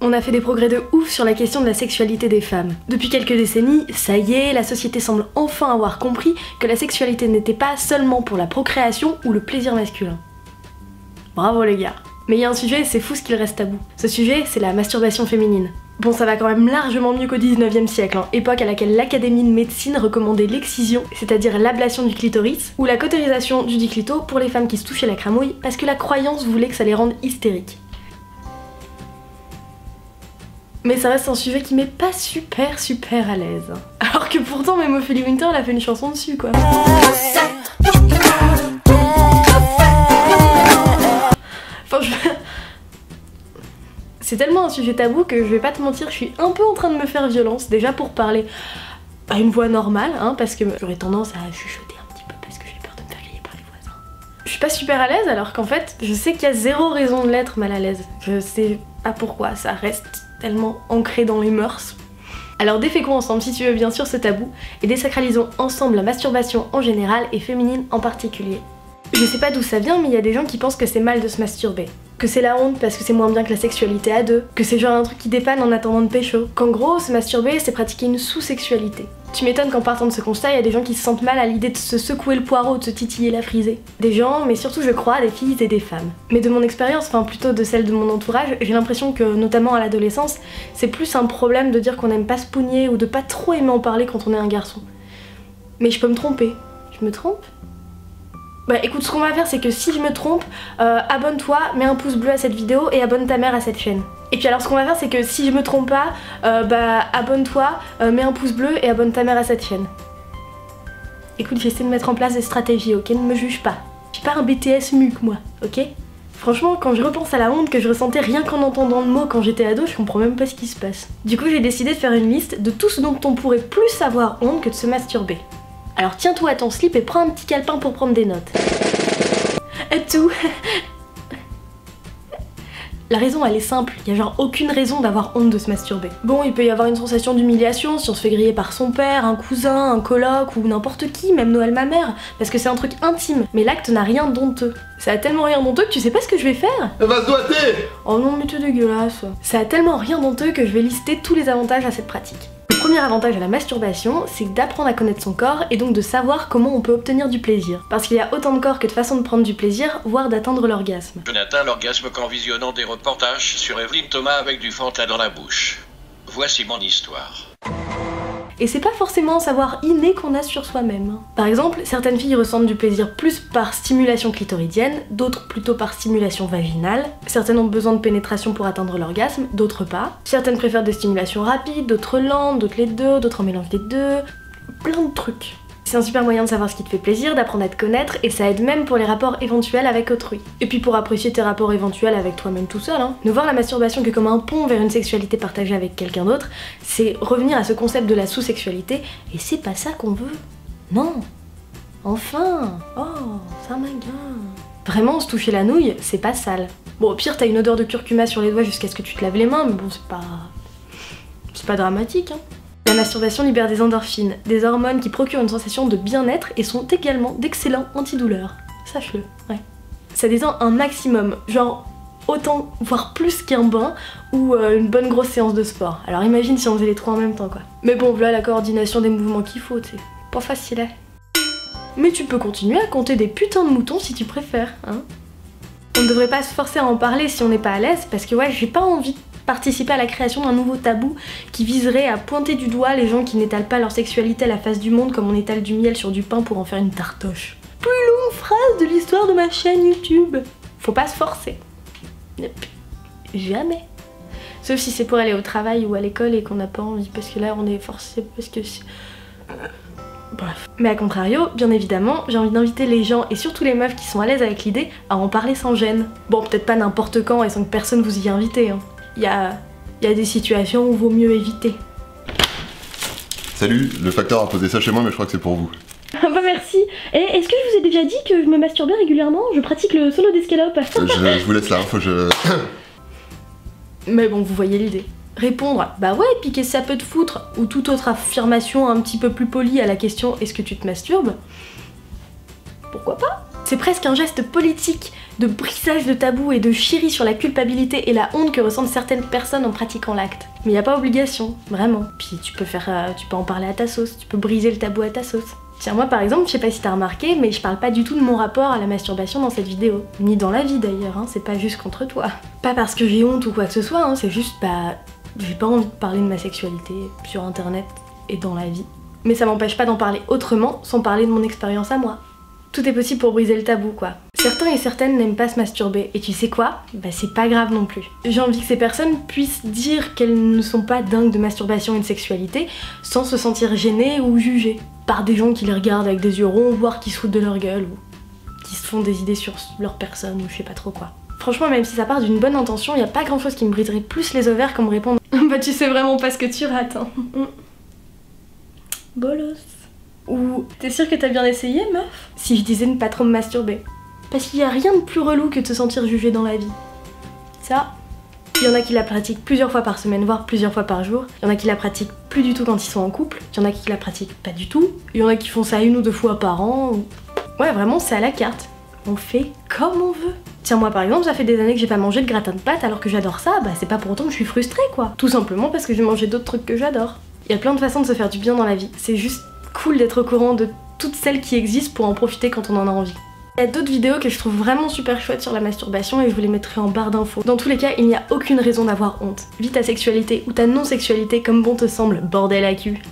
On a fait des progrès de ouf sur la question de la sexualité des femmes. Depuis quelques décennies, ça y est, la société semble enfin avoir compris que la sexualité n'était pas seulement pour la procréation ou le plaisir masculin. Bravo les gars. Mais il y a un sujet, c'est fou ce qu'il reste tabou. Ce sujet, c'est la masturbation féminine. Bon, ça va quand même largement mieux qu'au 19e siècle, hein, époque à laquelle l'Académie de médecine recommandait l'excision, c'est-à-dire l'ablation du clitoris, ou la cautérisation du clito pour les femmes qui se touchaient la cramouille, parce que la croyance voulait que ça les rende hystériques. Mais ça reste un sujet qui m'est pas super à l'aise. Alors que pourtant, même Ophélie Winter, elle a fait une chanson dessus, quoi. Enfin, c'est tellement un sujet tabou que je vais pas te mentir, je suis un peu en train de me faire violence, déjà pour parler à une voix normale, hein, parce que j'aurais tendance à chuchoter un petit peu parce que j'ai peur de me faire griller par les voisins. Je suis pas super à l'aise alors qu'en fait, je sais qu'il y a zéro raison de l'être mal à l'aise. Je sais pas pourquoi, ça reste tellement ancré dans les mœurs. Alors déféquons ensemble si tu veux bien sûr ce tabou et désacralisons ensemble la masturbation en général et féminine en particulier. Je sais pas d'où ça vient mais il y a des gens qui pensent que c'est mal de se masturber. Que c'est la honte parce que c'est moins bien que la sexualité à deux, que c'est genre un truc qui dépanne en attendant de pécho, qu'en gros se masturber c'est pratiquer une sous-sexualité. Tu m'étonnes qu'en partant de ce constat, il y a des gens qui se sentent mal à l'idée de se secouer le poireau, de se titiller la frisée. Des gens, mais surtout je crois, des filles et des femmes. Mais de mon expérience, enfin plutôt de celle de mon entourage, j'ai l'impression que, notamment à l'adolescence, c'est plus un problème de dire qu'on aime pas se pougner ou de pas trop aimer en parler quand on est un garçon. Mais je peux me tromper. Je me trompe ? Bah écoute, ce qu'on va faire c'est que si je me trompe, abonne-toi, mets un pouce bleu à cette vidéo et abonne ta mère à cette chaîne. Et puis alors ce qu'on va faire c'est que si je me trompe pas, abonne-toi, mets un pouce bleu et abonne ta mère à cette chaîne. Écoute, j'essaie de mettre en place des stratégies, ok? Ne me juge pas. Je suis pas un BTS MUC moi, ok? Franchement, quand je repense à la honte que je ressentais rien qu'en entendant le mot quand j'étais ado, je comprends même pas ce qui se passe. Du coup j'ai décidé de faire une liste de tout ce dont on pourrait plus avoir honte que de se masturber. Alors tiens-toi à ton slip et prends un petit calepin pour prendre des notes. Tout. La raison elle est simple, il y a genre aucune raison d'avoir honte de se masturber. Bon, il peut y avoir une sensation d'humiliation si on se fait griller par son père, un cousin, un coloc ou n'importe qui, même Noël ma mère, parce que c'est un truc intime, mais l'acte n'a rien d'honteux. Ça a tellement rien d'honteux que tu sais pas ce que je vais faire. Elle va se doiter. Oh non mais t'es dégueulasse. Ça a tellement rien d'honteux que je vais lister tous les avantages à cette pratique. Le premier avantage à la masturbation, c'est d'apprendre à connaître son corps et donc de savoir comment on peut obtenir du plaisir. Parce qu'il y a autant de corps que de façons de prendre du plaisir, voire d'atteindre l'orgasme. Je n'atteins l'orgasme qu'en visionnant des reportages sur Evelyne Thomas avec du Fanta dans la bouche. Voici mon histoire. Et c'est pas forcément un savoir inné qu'on a sur soi-même. Par exemple, certaines filles ressentent du plaisir plus par stimulation clitoridienne, d'autres plutôt par stimulation vaginale. Certaines ont besoin de pénétration pour atteindre l'orgasme, d'autres pas. Certaines préfèrent des stimulations rapides, d'autres lentes, d'autres les deux, d'autres en mélange des deux. Plein de trucs. C'est un super moyen de savoir ce qui te fait plaisir, d'apprendre à te connaître, et ça aide même pour les rapports éventuels avec autrui. Et puis pour apprécier tes rapports éventuels avec toi-même tout seul, hein. Ne voir la masturbation que comme un pont vers une sexualité partagée avec quelqu'un d'autre, c'est revenir à ce concept de la sous-sexualité, et c'est pas ça qu'on veut. Non. Enfin. Oh, ça m'agace. Vraiment, se toucher la nouille, c'est pas sale. Bon, au pire, t'as une odeur de curcuma sur les doigts jusqu'à ce que tu te laves les mains, mais bon, c'est pas dramatique, hein. La masturbation libère des endorphines, des hormones qui procurent une sensation de bien-être et sont également d'excellents antidouleurs. Sache-le, ouais. Ça détend un maximum, genre autant, voire plus qu'un bain ou une bonne grosse séance de sport. Alors imagine si on faisait les trois en même temps, quoi. Mais bon, voilà la coordination des mouvements qu'il faut, tu sais. Pas facile, hein. Mais tu peux continuer à compter des putains de moutons si tu préfères, hein. On ne devrait pas se forcer à en parler si on n'est pas à l'aise, parce que ouais, j'ai pas envie de participer à la création d'un nouveau tabou qui viserait à pointer du doigt les gens qui n'étalent pas leur sexualité à la face du monde comme on étale du miel sur du pain pour en faire une tartoche. Plus longue phrase de l'histoire de ma chaîne YouTube. Faut pas se forcer. Jamais. Sauf si c'est pour aller au travail ou à l'école et qu'on n'a pas envie, parce que là on est forcé, parce que... Bref. Mais à contrario, bien évidemment, j'ai envie d'inviter les gens, et surtout les meufs qui sont à l'aise avec l'idée, à en parler sans gêne. Bon, peut-être pas n'importe quand et sans que personne vous y invite, hein. Il y a des situations où vaut mieux éviter. Salut, le facteur a posé ça chez moi mais je crois que c'est pour vous. Bah merci. Et est-ce que je vous ai déjà dit que je me masturbais régulièrement? Je pratique le solo d'escalope. Je vous laisse là, faut que je... Mais bon, vous voyez l'idée. Répondre bah ouais, puis qu'est-ce que ça peut te foutre, ou toute autre affirmation un petit peu plus polie à la question est-ce que tu te masturbes? Pourquoi pas? C'est presque un geste politique de brisage de tabous et de chierie sur la culpabilité et la honte que ressentent certaines personnes en pratiquant l'acte. Mais y a pas obligation, vraiment. Puis tu peux en parler à ta sauce, tu peux briser le tabou à ta sauce. Tiens, moi par exemple, je sais pas si t'as remarqué, mais je parle pas du tout de mon rapport à la masturbation dans cette vidéo. Ni dans la vie d'ailleurs, hein, c'est pas juste contre toi. Pas parce que j'ai honte ou quoi que ce soit, hein, c'est juste, j'ai pas envie de parler de ma sexualité sur internet et dans la vie. Mais ça m'empêche pas d'en parler autrement, sans parler de mon expérience à moi. Tout est possible pour briser le tabou, quoi. Certains et certaines n'aiment pas se masturber, et tu sais quoi? C'est pas grave non plus. J'ai envie que ces personnes puissent dire qu'elles ne sont pas dingues de masturbation et de sexualité, sans se sentir gênées ou jugées par des gens qui les regardent avec des yeux ronds, voire qui se foutent de leur gueule, ou qui se font des idées sur leur personne, ou je sais pas trop quoi. Franchement, même si ça part d'une bonne intention, y a pas grand chose qui me briserait plus les ovaires qu'en me répondre « tu sais vraiment pas ce que tu rates, hein. » Bolos. Ou « t'es sûre que t'as bien essayé, meuf ?» Si je disais ne pas trop me masturber. Parce qu'il y a rien de plus relou que de se sentir jugé dans la vie. Ça, il y en a qui la pratiquent plusieurs fois par semaine, voire plusieurs fois par jour. Il y en a qui la pratiquent plus du tout quand ils sont en couple. Il y en a qui la pratiquent pas du tout. Il y en a qui font ça 1 ou 2 fois par an. Ouais, vraiment, c'est à la carte. On fait comme on veut. Tiens, moi par exemple, ça fait des années que j'ai pas mangé de gratin de pâtes alors que j'adore ça, c'est pas pour autant que je suis frustrée, quoi. Tout simplement parce que j'ai mangé d'autres trucs que j'adore. Il y a plein de façons de se faire du bien dans la vie. C'est juste cool d'être au courant de toutes celles qui existent pour en profiter quand on en a envie. Il y a d'autres vidéos que je trouve vraiment super chouettes sur la masturbation et je vous les mettrai en barre d'infos. Dans tous les cas, il n'y a aucune raison d'avoir honte. Vis ta sexualité ou ta non-sexualité comme bon te semble, bordel à cul.